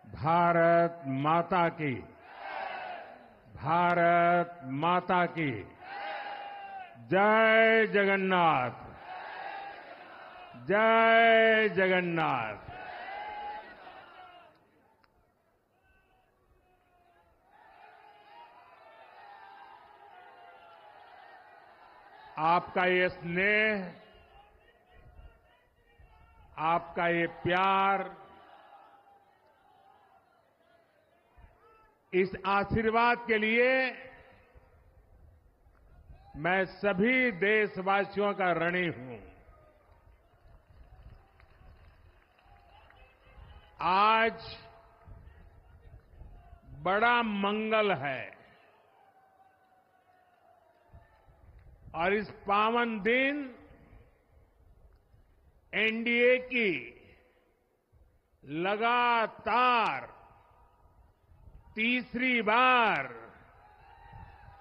भारत माता की। भारत माता की। जय जगन्नाथ। जय जगन्नाथ। आपका ये स्नेह, आपका ये प्यार, इस आशीर्वाद के लिए मैं सभी देशवासियों का ऋणी हूं। आज बड़ा मंगल है और इस पावन दिन एनडीए की लगातार तीसरी बार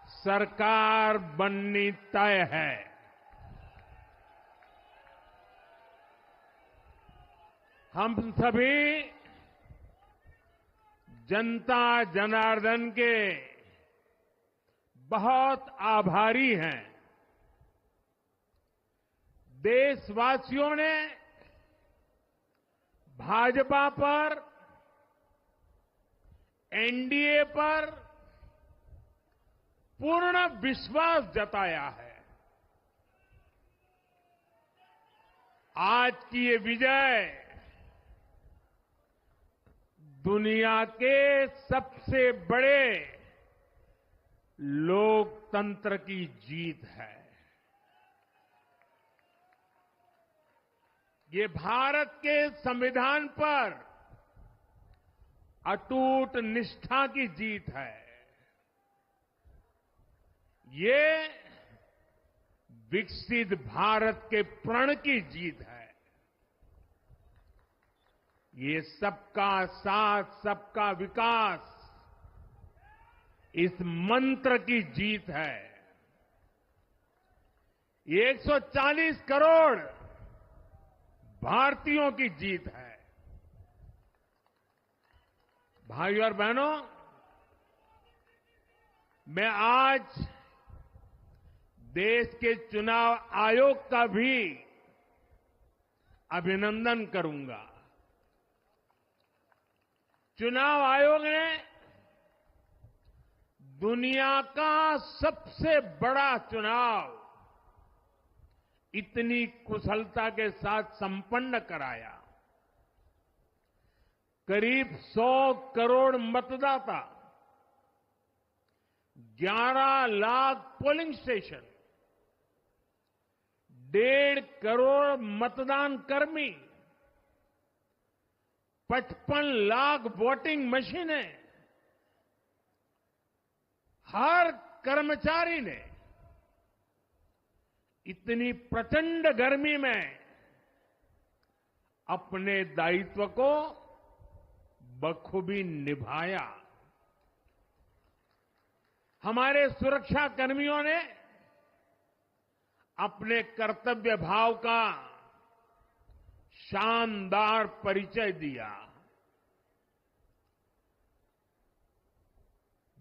सरकार बननी तय है। हम सभी जनता जनार्दन के बहुत आभारी हैं। देशवासियों ने भाजपा पर, एनडीए पर पूर्ण विश्वास जताया है। आज की ये विजय दुनिया के सबसे बड़े लोकतंत्र की जीत है। ये भारत के संविधान पर अटूट निष्ठा की जीत है। ये विकसित भारत के प्रण की जीत है। ये सबका साथ, सबका विकास, इस मंत्र की जीत है। ये 140 करोड़ भारतीयों की जीत है। भाइयों और बहनों, मैं आज देश के चुनाव आयोग का भी अभिनंदन करूंगा। चुनाव आयोग ने दुनिया का सबसे बड़ा चुनाव इतनी कुशलता के साथ संपन्न कराया। करीब 100 करोड़ मतदाता, 11 लाख पोलिंग स्टेशन, 1.5 करोड़ मतदान कर्मी, 55 लाख वोटिंग मशीनें, हर कर्मचारी ने इतनी प्रचंड गर्मी में अपने दायित्व को बखूबी निभाया। हमारे सुरक्षा कर्मियों ने अपने कर्तव्य भाव का शानदार परिचय दिया।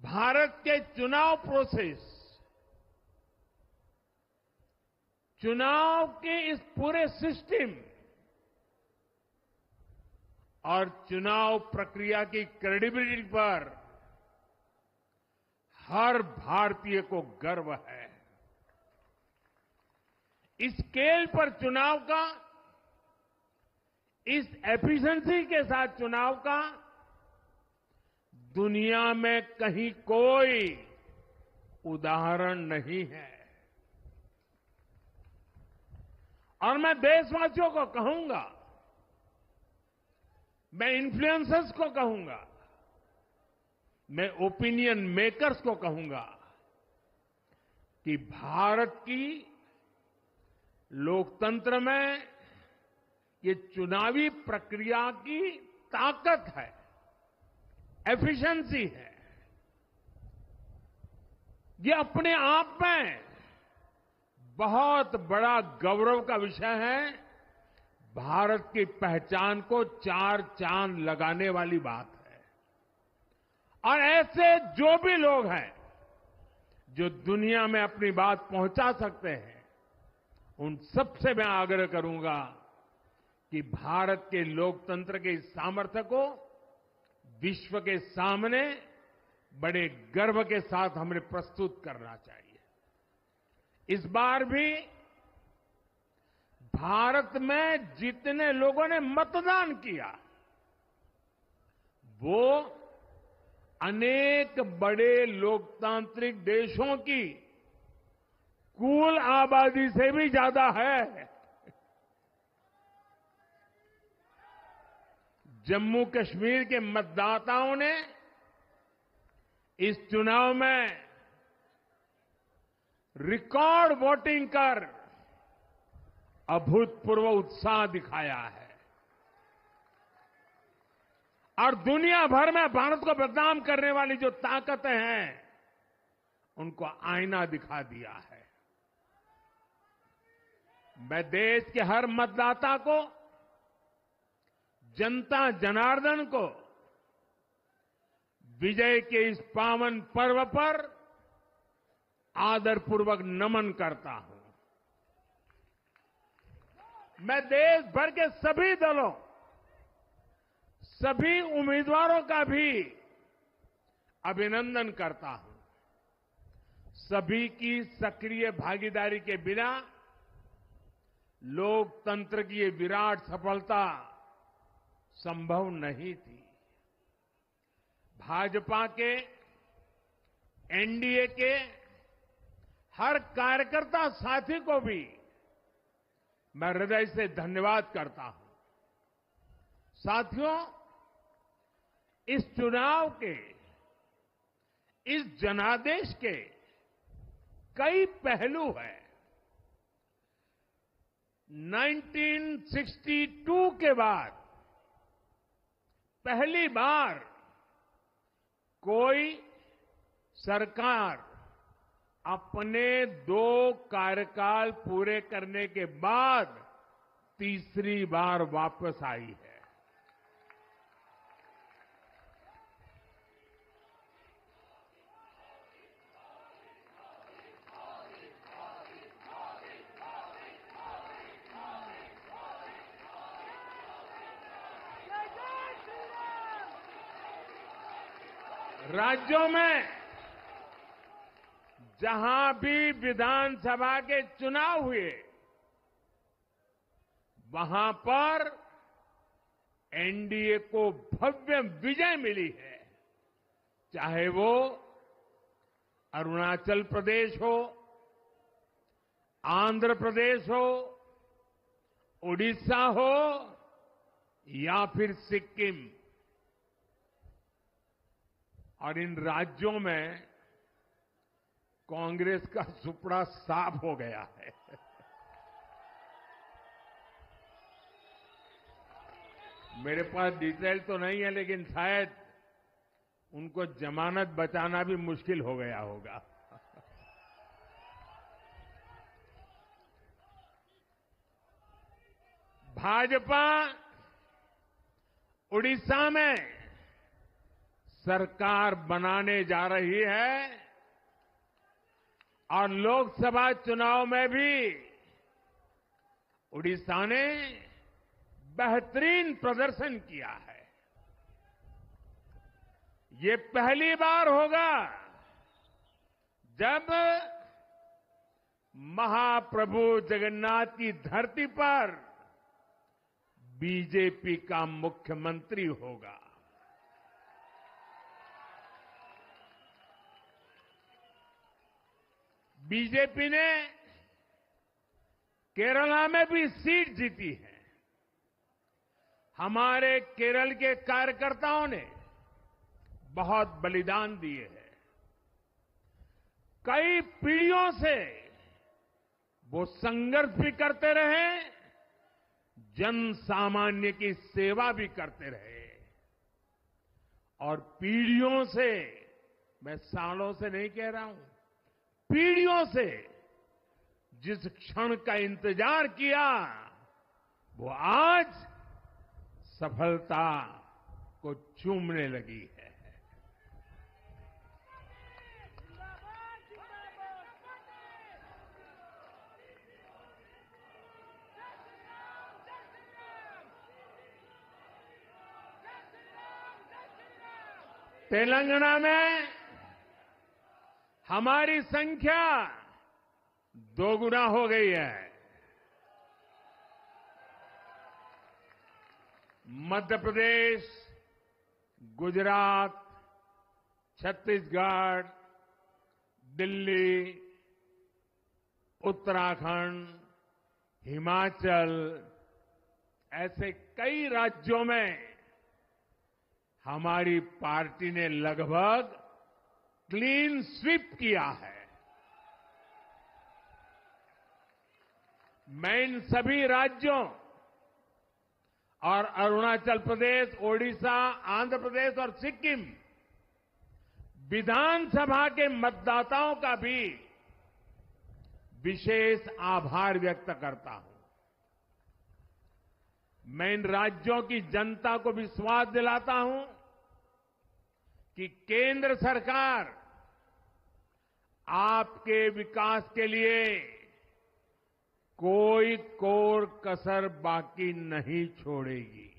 भारत के चुनाव प्रोसेस, चुनाव के इस पूरे सिस्टम और चुनाव प्रक्रिया की क्रेडिबिलिटी पर हर भारतीय को गर्व है। इस स्केल पर चुनाव का, इस एफिशिएंसी के साथ चुनाव का दुनिया में कहीं कोई उदाहरण नहीं है। और मैं देशवासियों को कहूंगा, मैं इन्फ्लुएंसर्स को कहूंगा, मैं ओपिनियन मेकर्स को कहूंगा कि भारत की लोकतंत्र में ये चुनावी प्रक्रिया की ताकत है, एफिशिएंसी है। ये अपने आप में बहुत बड़ा गौरव का विषय है। भारत की पहचान को 4 चांद लगाने वाली बात है। और ऐसे जो भी लोग हैं जो दुनिया में अपनी बात पहुंचा सकते हैं, उन सबसे मैं आग्रह करूंगा कि भारत के लोकतंत्र के इस सामर्थ्य को विश्व के सामने बड़े गर्व के साथ हमें प्रस्तुत करना चाहिए। इस बार भी भारत में जितने लोगों ने मतदान किया, वो अनेक बड़े लोकतांत्रिक देशों की कुल आबादी से भी ज्यादा है। जम्मू कश्मीर के मतदाताओं ने इस चुनाव में रिकॉर्ड वोटिंग कर अभूतपूर्व उत्साह दिखाया है और दुनिया भर में भारत को बदनाम करने वाली जो ताकतें हैं, उनको आईना दिखा दिया है। मैं देश के हर मतदाता को, जनता जनार्दन को विजय के इस पावन पर्व पर आदरपूर्वक नमन करता हूं। मैं देश भर के सभी दलों, सभी उम्मीदवारों का भी अभिनंदन करता हूं। सभी की सक्रिय भागीदारी के बिना लोकतंत्र की ये विराट सफलता संभव नहीं थी। भाजपा के, एनडीए के हर कार्यकर्ता साथी को भी मैं हृदय से धन्यवाद करता हूं। साथियों, इस चुनाव के, इस जनादेश के कई पहलू हैं। 1962 के बाद पहली बार कोई सरकार अपने 2 कार्यकाल पूरे करने के बाद तीसरी बार वापस आई है। राज्यों में जहां भी विधानसभा के चुनाव हुए, वहां पर एनडीए को भव्य विजय मिली है। चाहे वो अरुणाचल प्रदेश हो, आंध्र प्रदेश हो, उड़ीसा हो या फिर सिक्किम। और इन राज्यों में कांग्रेस का सुपड़ा साफ हो गया है। मेरे पास डिटेल तो नहीं है, लेकिन शायद उनको जमानत बचाना भी मुश्किल हो गया होगा। भाजपा उड़ीसा में सरकार बनाने जा रही है और लोकसभा चुनाव में भी उड़ीसा ने बेहतरीन प्रदर्शन किया है। ये पहली बार होगा जब महाप्रभु जगन्नाथ की धरती पर बीजेपी का मुख्यमंत्री होगा। बीजेपी ने केरला में भी सीट जीती है। हमारे केरल के कार्यकर्ताओं ने बहुत बलिदान दिए हैं। कई पीढ़ियों से वो संघर्ष भी करते रहे, जन सामान्य की सेवा भी करते रहे और पीढ़ियों से, मैं सालों से नहीं कह रहा हूं, पीढ़ियों से जिस क्षण का इंतजार किया, वो आज सफलता को चूमने लगी है। तेलंगाना में हमारी संख्या दोगुना हो गई है। मध्य प्रदेश, गुजरात, छत्तीसगढ़, दिल्ली, उत्तराखंड, हिमाचल ऐसे कई राज्यों में हमारी पार्टी ने लगभग क्लीन स्वीप किया है। मैं इन सभी राज्यों और अरुणाचल प्रदेश, ओडिशा, आंध्र प्रदेश और सिक्किम विधानसभा के मतदाताओं का भी विशेष आभार व्यक्त करता हूं। मैं इन राज्यों की जनता को विश्वास दिलाता हूं कि केंद्र सरकार आपके विकास के लिए कोई कोर कसर बाकी नहीं छोड़ेगी।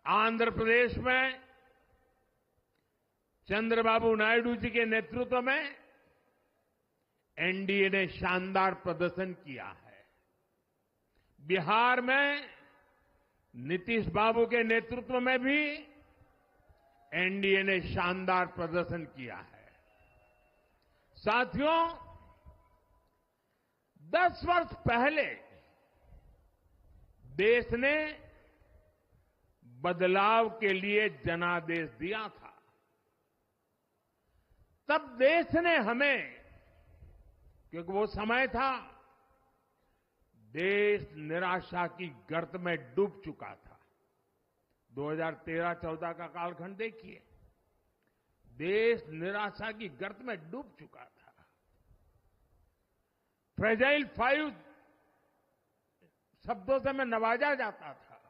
आंध्र प्रदेश में चंद्रबाबू नायडू जी के नेतृत्व में एनडीए ने शानदार प्रदर्शन किया है। बिहार में नीतीश बाबू के नेतृत्व में भी एनडीए ने शानदार प्रदर्शन किया है। साथियों, 10 वर्ष पहले देश ने बदलाव के लिए जनादेश दिया था। तब देश ने हमें, क्योंकि वो समय था देश निराशा की गर्त में डूब चुका था। 2013-14 का कालखंड देखिए, देश निराशा की गर्त में डूब चुका था। फ्रेजाइल 5 शब्दों से मैं नवाजा जाता था।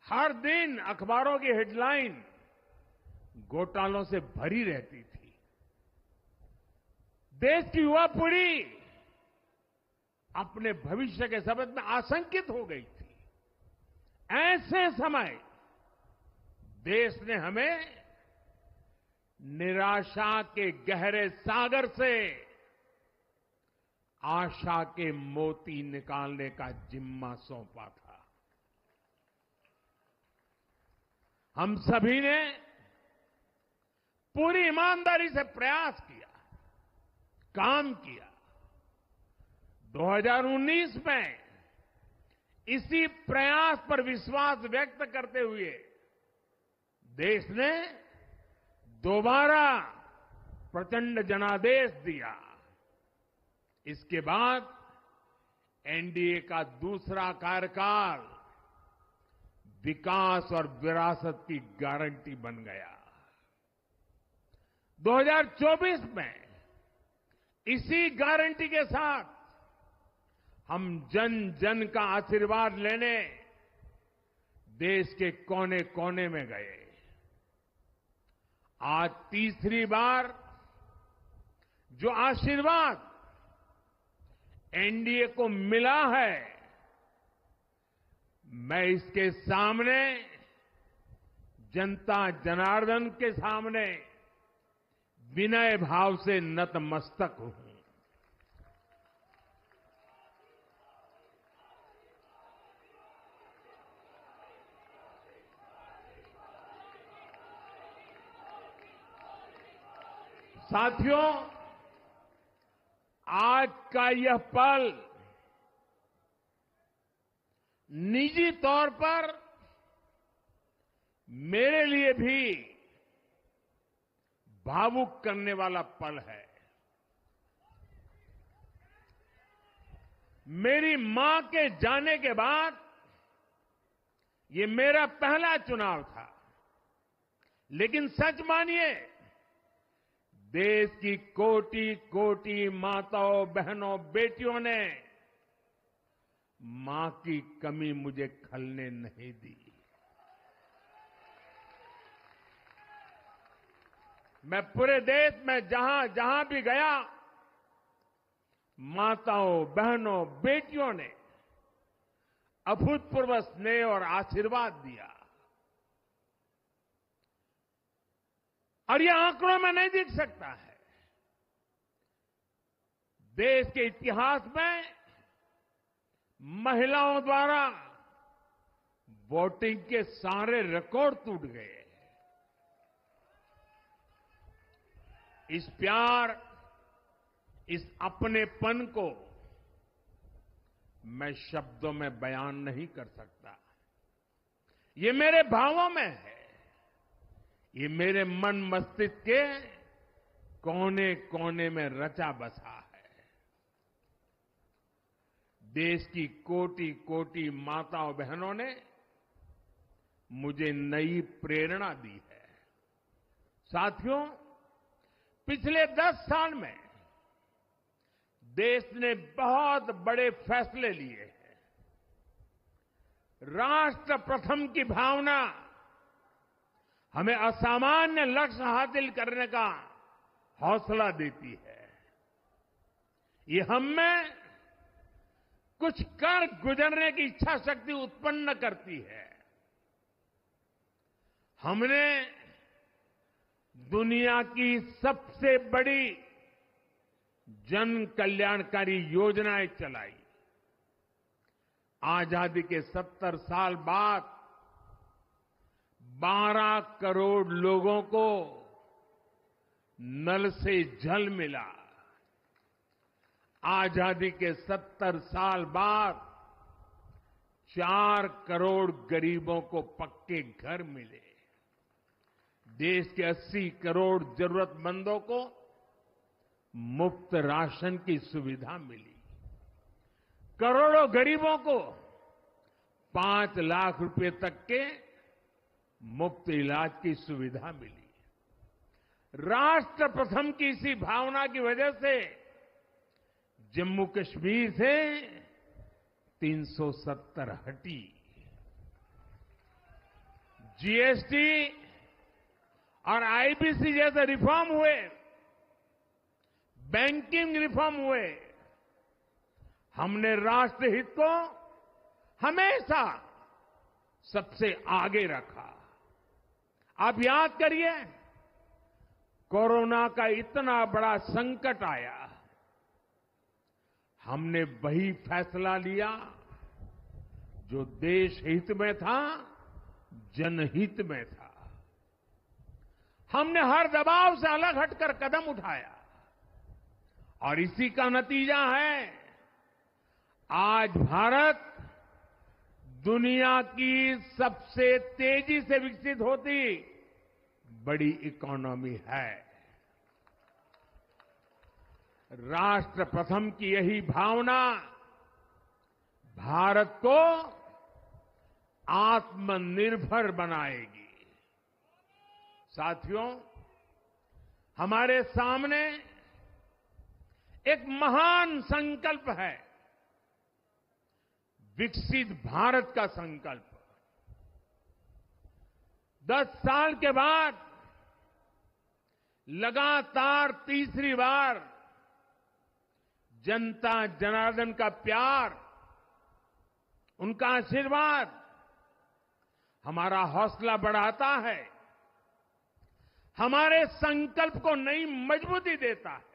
हर दिन अखबारों की हेडलाइन घोटालों से भरी रहती थी। देश की युवा पीढ़ी अपने भविष्य के संबंध में आशंकित हो गई थी। ऐसे समय देश ने हमें निराशा के गहरे सागर से आशा के मोती निकालने का जिम्मा सौंपा था। हम सभी ने पूरी ईमानदारी से प्रयास किया, काम किया। 2019 में इसी प्रयास पर विश्वास व्यक्त करते हुए देश ने दोबारा प्रचंड जनादेश दिया। इसके बाद एनडीए का दूसरा कार्यकाल विकास और विरासत की गारंटी बन गया। 2024 में इसी गारंटी के साथ हम जन जन का आशीर्वाद लेने देश के कोने कोने में गए। आज तीसरी बार जो आशीर्वाद एनडीए को मिला है, मैं इसके सामने, जनता जनार्दन के सामने विनय भाव से नतमस्तक हूं। साथियों, आज का यह पल निजी तौर पर मेरे लिए भी भावुक करने वाला पल है। मेरी मां के जाने के बाद ये मेरा पहला चुनाव था, लेकिन सच मानिए, देश की कोटि कोटि माताओं, बहनों, बेटियों ने मां की कमी मुझे खलने नहीं दी। मैं पूरे देश में जहां जहां भी गया, माताओं, बहनों, बेटियों ने अभूतपूर्व स्नेह और आशीर्वाद दिया। और ये आंकड़ों में नहीं दिख सकता है। देश के इतिहास में महिलाओं द्वारा वोटिंग के सारे रिकॉर्ड टूट गए। इस प्यार, इस अपनेपन को मैं शब्दों में बयान नहीं कर सकता। ये मेरे भावों में है। ये मेरे मन मस्तिष्क के कोने कोने में रचा बसा है। देश की कोटि कोटि माताओं बहनों ने मुझे नई प्रेरणा दी है। साथियों, पिछले 10 साल में देश ने बहुत बड़े फैसले लिए हैं। राष्ट्र प्रथम की भावना हमें असामान्य लक्ष्य हासिल करने का हौसला देती है। ये हम में कुछ कर गुजरने की इच्छा शक्ति उत्पन्न करती है। हमने दुनिया की सबसे बड़ी जन कल्याणकारी योजनाएं चलाई। आजादी के 70 साल बाद 12 करोड़ लोगों को नल से जल मिला। आजादी के 70 साल बाद 4 करोड़ गरीबों को पक्के घर मिले। देश के 80 करोड़ जरूरतमंदों को मुफ्त राशन की सुविधा मिली। करोड़ों गरीबों को 5 लाख रुपए तक के मुफ्त इलाज की सुविधा मिली। राष्ट्र प्रथम की इसी भावना की वजह से जम्मू कश्मीर से 370 हटी। जीएसटी और आईबीसी जैसे रिफॉर्म हुए, बैंकिंग रिफॉर्म हुए। हमने राष्ट्रहित को हमेशा सबसे आगे रखा। आप याद करिए, कोरोना का इतना बड़ा संकट आया, हमने वही फैसला लिया जो देश हित में था, जनहित में था। हमने हर दबाव से अलग हटकर कदम उठाया और इसी का नतीजा है आज भारत दुनिया की सबसे तेजी से विकसित होती बड़ी इकोनॉमी है। राष्ट्र प्रथम की यही भावना भारत को आत्मनिर्भर बनाएगी। साथियों, हमारे सामने एक महान संकल्प है, विकसित भारत का संकल्प। 10 साल के बाद लगातार तीसरी बार जनता जनार्दन का प्यार, उनका आशीर्वाद हमारा हौसला बढ़ाता है, हमारे संकल्प को नई मजबूती देता है,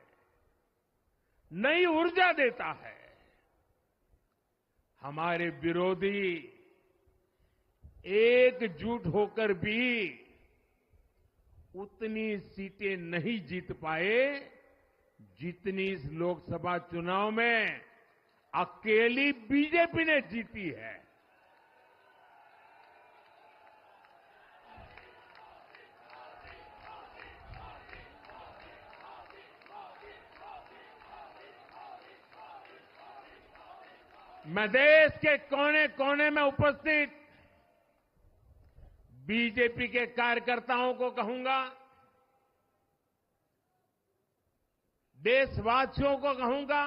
नई ऊर्जा देता है। हमारे विरोधी एकजुट होकर भी उतनी सीटें नहीं जीत पाए जितनी इस लोकसभा चुनाव में अकेली बीजेपी ने जीती है। मैं देश के कोने कोने में उपस्थित बीजेपी के कार्यकर्ताओं को कहूंगा, देशवासियों को कहूंगा,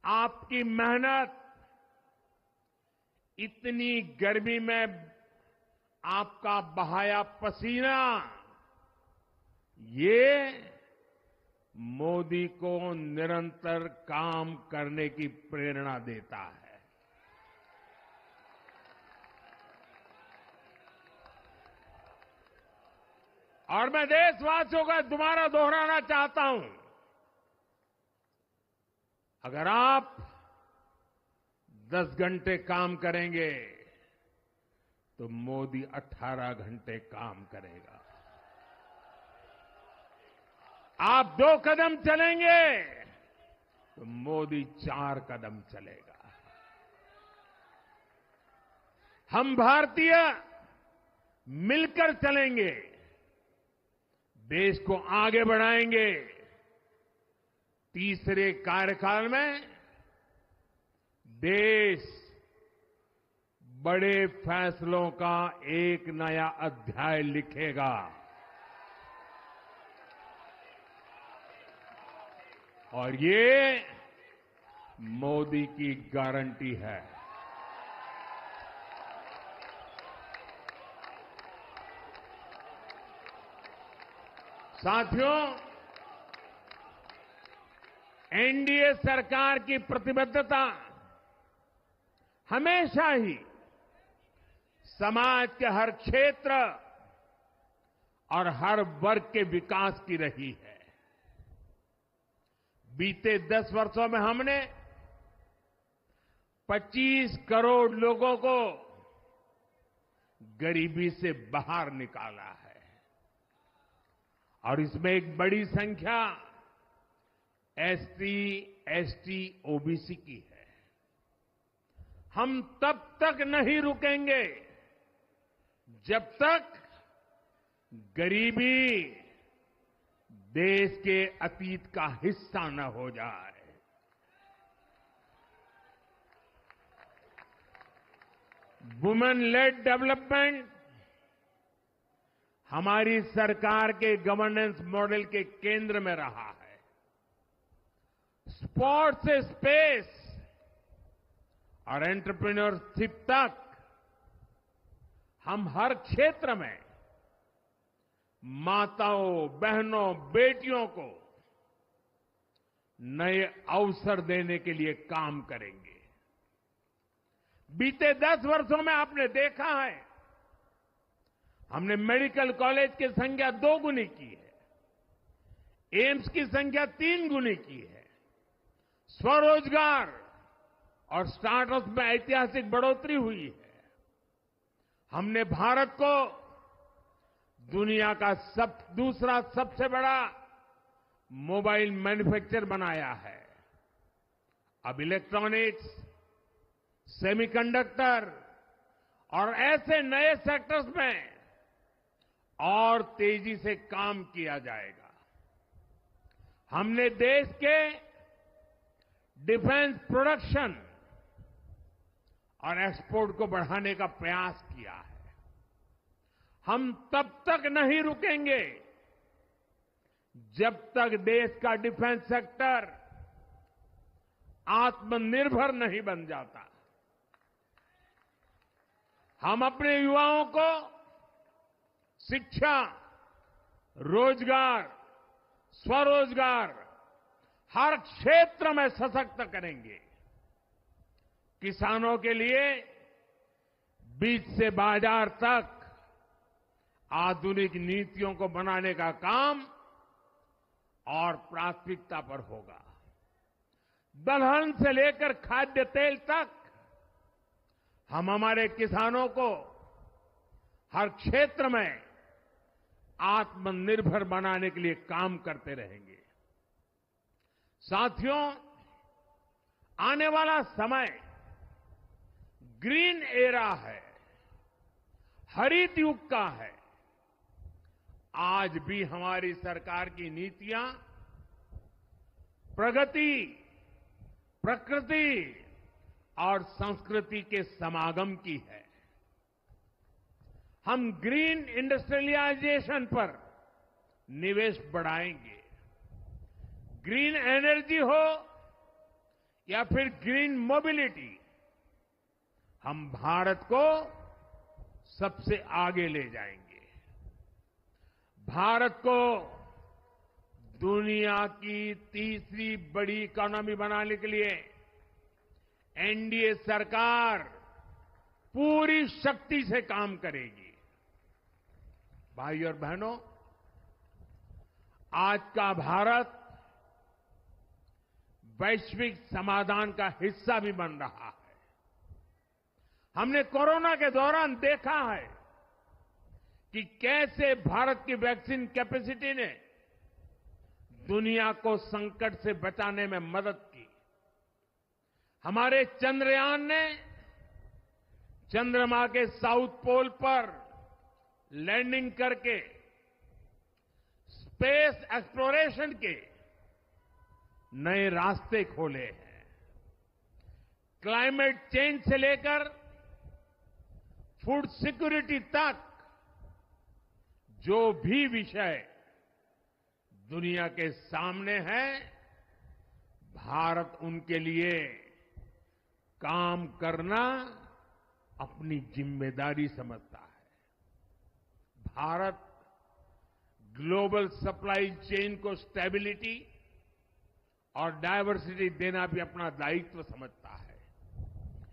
आपकी मेहनत, इतनी गर्मी में आपका बहाया पसीना, ये मोदी को निरंतर काम करने की प्रेरणा देता है। और मैं देशवासियों का दोबारा दोहराना चाहता हूं, अगर आप 10 घंटे काम करेंगे तो मोदी 18 घंटे काम करेगा। आप 2 कदम चलेंगे तो मोदी 4 कदम चलेगा। हम भारतीय मिलकर चलेंगे, देश को आगे बढ़ाएंगे। तीसरे कार्यकाल में देश बड़े फैसलों का एक नया अध्याय लिखेगा। और ये मोदी की गारंटी है। साथियों, एनडीए सरकार की प्रतिबद्धता हमेशा ही समाज के हर क्षेत्र और हर वर्ग के विकास की रही है। बीते 10 वर्षों में हमने 25 करोड़ लोगों को गरीबी से बाहर निकाला है और इसमें एक बड़ी संख्या एसटी, एसटी, ओबीसी की है। हम तब तक नहीं रुकेंगे जब तक गरीबी देश के अतीत का हिस्सा न हो जाए। वुमेन लेड डेवलपमेंट हमारी सरकार के गवर्नेंस मॉडल के केंद्र में रहा है। स्पोर्ट्स से स्पेस और एंटरप्रेन्योरशिप तक हम हर क्षेत्र में माताओं, बहनों, बेटियों को नए अवसर देने के लिए काम करेंगे। बीते 10 वर्षों में आपने देखा है, हमने मेडिकल कॉलेज की संख्या 2 गुनी की है, एम्स की संख्या 3 गुनी की है, स्वरोजगार और स्टार्टअप में ऐतिहासिक बढ़ोतरी हुई है। हमने भारत को दुनिया का दूसरा सबसे बड़ा मोबाइल मैन्युफैक्चर बनाया है। अब इलेक्ट्रॉनिक्स, सेमीकंडक्टर और ऐसे नए सेक्टर्स में और तेजी से काम किया जाएगा। हमने देश के डिफेंस प्रोडक्शन और एक्सपोर्ट को बढ़ाने का प्रयास किया है। हम तब तक नहीं रुकेंगे जब तक देश का डिफेंस सेक्टर आत्मनिर्भर नहीं बन जाता। हम अपने युवाओं को शिक्षा, रोजगार, स्वरोजगार हर क्षेत्र में सशक्त करेंगे। किसानों के लिए बीज से बाजार तक आधुनिक नीतियों को बनाने का काम और प्राथमिकता पर होगा। दलहन से लेकर खाद्य तेल तक हम हमारे किसानों को हर क्षेत्र में आत्मनिर्भर बनाने के लिए काम करते रहेंगे। साथियों, आने वाला समय ग्रीन एरा है, हरित युग का है। आज भी हमारी सरकार की नीतियां प्रगति, प्रकृति और संस्कृति के समागम की है। हम ग्रीन इंडस्ट्रियलाइजेशन पर निवेश बढ़ाएंगे। ग्रीन एनर्जी हो या फिर ग्रीन मोबिलिटी, हम भारत को सबसे आगे ले जाएंगे। भारत को दुनिया की तीसरी बड़ी इकोनॉमी बनाने के लिए एनडीए सरकार पूरी शक्ति से काम करेगी। भाई और बहनों, आज का भारत वैश्विक समाधान का हिस्सा भी बन रहा है। हमने कोरोना के दौरान देखा है कि कैसे भारत की वैक्सीन कैपेसिटी ने दुनिया को संकट से बचाने में मदद की। हमारे चंद्रयान ने चंद्रमा के साउथ पोल पर लैंडिंग करके स्पेस एक्सप्लोरेशन के नए रास्ते खोले हैं। क्लाइमेट चेंज से लेकर फूड सिक्योरिटी तक जो भी विषय दुनिया के सामने है, भारत उनके लिए काम करना अपनी जिम्मेदारी समझता है। भारत ग्लोबल सप्लाई चेन को स्टेबिलिटी और डायवर्सिटी देना भी अपना दायित्व समझता है।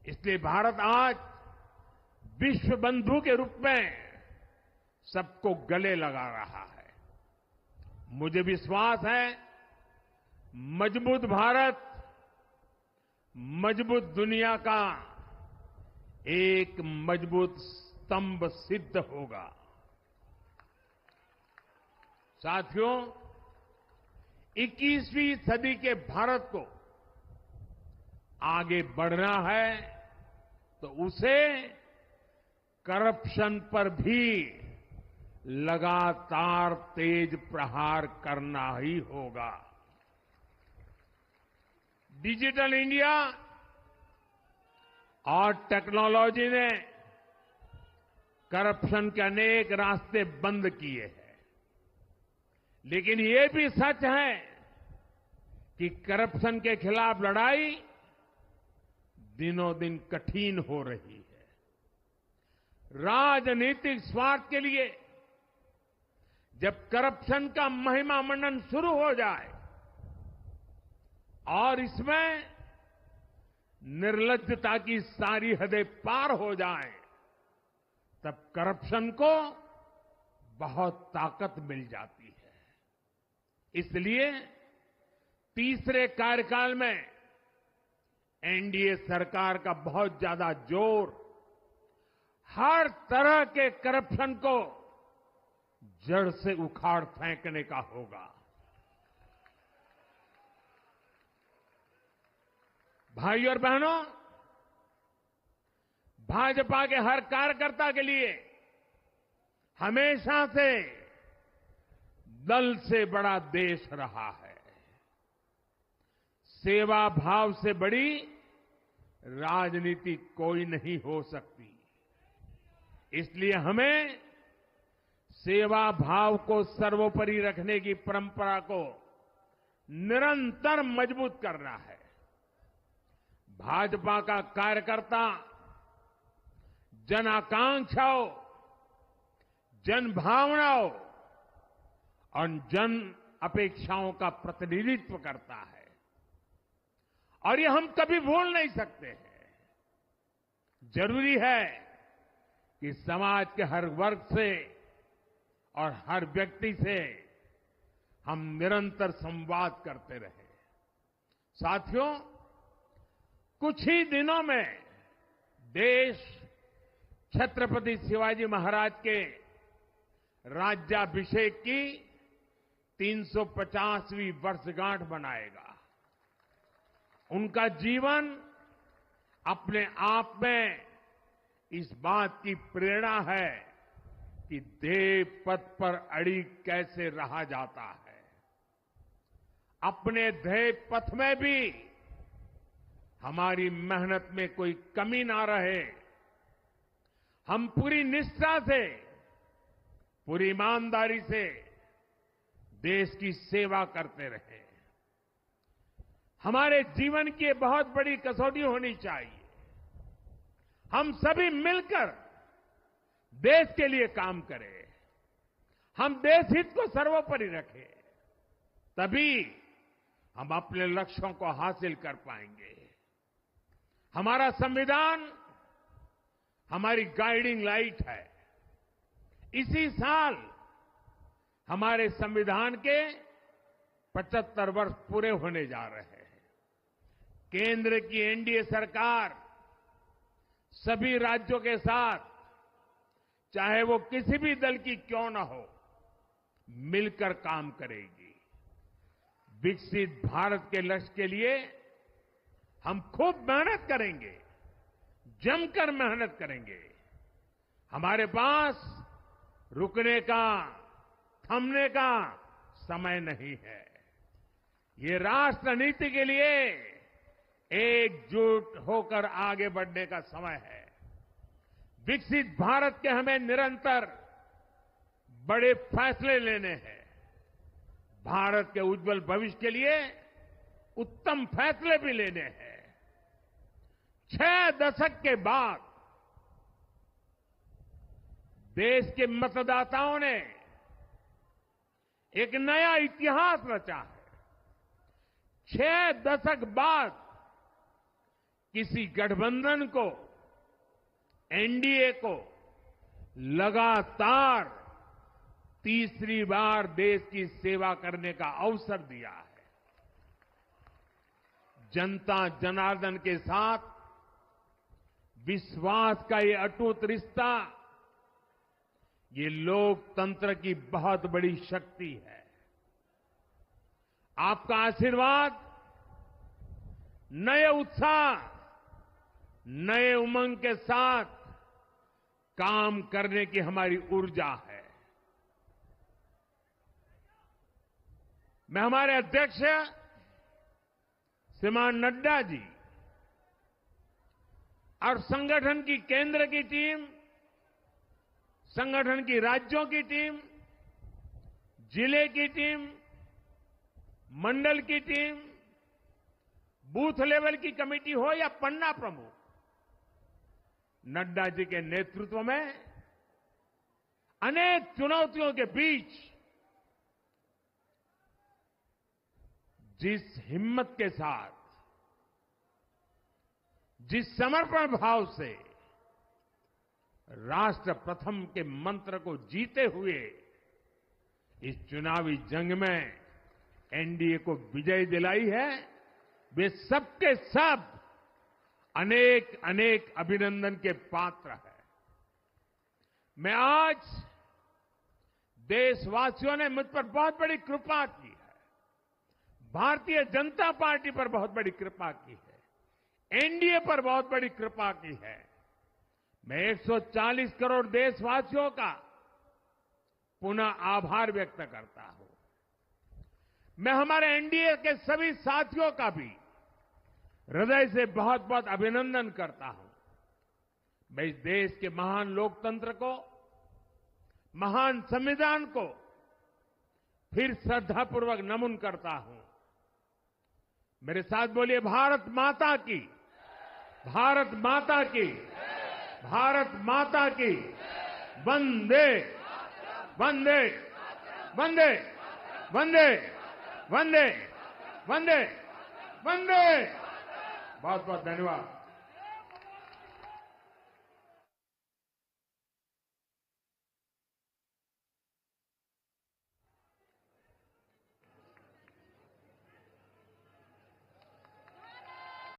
इसलिए भारत आज विश्व बंधु के रूप में सबको गले लगा रहा है। मुझे विश्वास है मजबूत भारत मजबूत दुनिया का एक मजबूत स्तंभ सिद्ध होगा। साथियों, 21वीं सदी के भारत को आगे बढ़ना है तो उसे करप्शन पर भी लगातार तेज प्रहार करना ही होगा। डिजिटल इंडिया और टेक्नोलॉजी ने करप्शन के अनेक रास्ते बंद किए हैं, लेकिन ये भी सच है कि करप्शन के खिलाफ लड़ाई दिनों दिन कठिन हो रही है। राजनीतिक स्वार्थ के लिए जब करप्शन का महिमा मंडन शुरू हो जाए और इसमें निर्लज्जता की सारी हदें पार हो जाए, तब करप्शन को बहुत ताकत मिल जाती है। इसलिए तीसरे कार्यकाल में एनडीए सरकार का बहुत ज्यादा जोर हर तरह के करप्शन को जड़ से उखाड़ फेंकने का होगा। भाइयों और बहनों, भाजपा के हर कार्यकर्ता के लिए हमेशा से दल से बड़ा देश रहा है। सेवा भाव से बड़ी राजनीति कोई नहीं हो सकती। इसलिए हमें सेवा भाव को सर्वोपरि रखने की परंपरा को निरंतर मजबूत करना है। भाजपा का कार्यकर्ता जन आकांक्षाओं, जन भावनाओं और जन अपेक्षाओं का प्रतिनिधित्व करता है और ये हम कभी भूल नहीं सकते हैं। जरूरी है कि समाज के हर वर्ग से और हर व्यक्ति से हम निरंतर संवाद करते रहें। साथियों, कुछ ही दिनों में देश छत्रपति शिवाजी महाराज के राज्याभिषेक की 350वीं वर्षगांठ मनाएगा। उनका जीवन अपने आप में इस बात की प्रेरणा है कि ध्येय पथ पर अड़ी कैसे रहा जाता है। अपने ध्येय पथ में भी हमारी मेहनत में कोई कमी ना रहे। हम पूरी निष्ठा से, पूरी ईमानदारी से देश की सेवा करते रहे। हमारे जीवन की बहुत बड़ी कसौटी होनी चाहिए। हम सभी मिलकर देश के लिए काम करें। हम देश हित को सर्वोपरि रखें, तभी हम अपने लक्ष्यों को हासिल कर पाएंगे। हमारा संविधान हमारी गाइडिंग लाइट है। इसी साल हमारे संविधान के 75 वर्ष पूरे होने जा रहे हैं। केंद्र की एनडीए सरकार सभी राज्यों के साथ, चाहे वो किसी भी दल की क्यों न हो, मिलकर काम करेगी। विकसित भारत के लक्ष्य के लिए हम खूब मेहनत करेंगे, जमकर मेहनत करेंगे। हमारे पास रुकने का, थमने का समय नहीं है। ये राष्ट्र नीति के लिए एकजुट होकर आगे बढ़ने का समय है। विकसित भारत के हमें निरंतर बड़े फैसले लेने हैं। भारत के उज्जवल भविष्य के लिए उत्तम फैसले भी लेने हैं। 6 दशक के बाद देश के मतदाताओं ने एक नया इतिहास रचा है। 6 दशक बाद किसी गठबंधन को, एनडीए को लगातार तीसरी बार देश की सेवा करने का अवसर दिया है। जनता जनार्दन के साथ विश्वास का ये अटूट रिश्ता, ये लोकतंत्र की बहुत बड़ी शक्ति है। आपका आशीर्वाद नए उत्साह, नए उमंग के साथ काम करने की हमारी ऊर्जा है। मैं हमारे अध्यक्ष श्रीमान नड्डा जी और संगठन की केंद्र की टीम, संगठन की राज्यों की टीम, जिले की टीम, मंडल की टीम, बूथ लेवल की कमेटी हो या पन्ना प्रमुख, नड्डा जी के नेतृत्व में अनेक चुनौतियों के बीच जिस हिम्मत के साथ, जिस समर्पण भाव से राष्ट्र प्रथम के मंत्र को जीते हुए इस चुनावी जंग में एनडीए को विजय दिलाई है, वे सबके सब अनेक अनेक अभिनंदन के पात्र हैं। मैं आज देशवासियों ने मुझ पर बहुत बड़ी कृपा की है, भारतीय जनता पार्टी पर बहुत बड़ी कृपा की है, एनडीए पर बहुत बड़ी कृपा की है। मैं 140 करोड़ देशवासियों का पुनः आभार व्यक्त करता हूं। मैं हमारे एनडीए के सभी साथियों का भी हृदय से बहुत बहुत अभिनंदन करता हूं। मैं इस देश के महान लोकतंत्र को, महान संविधान को फिर श्रद्धापूर्वक नमन करता हूं। मेरे साथ बोलिए, भारत माता की, भारत माता की, भारत माता की, वंदे वंदे वंदे वंदे वंदे वंदे वंदे। बहुत बहुत धन्यवाद।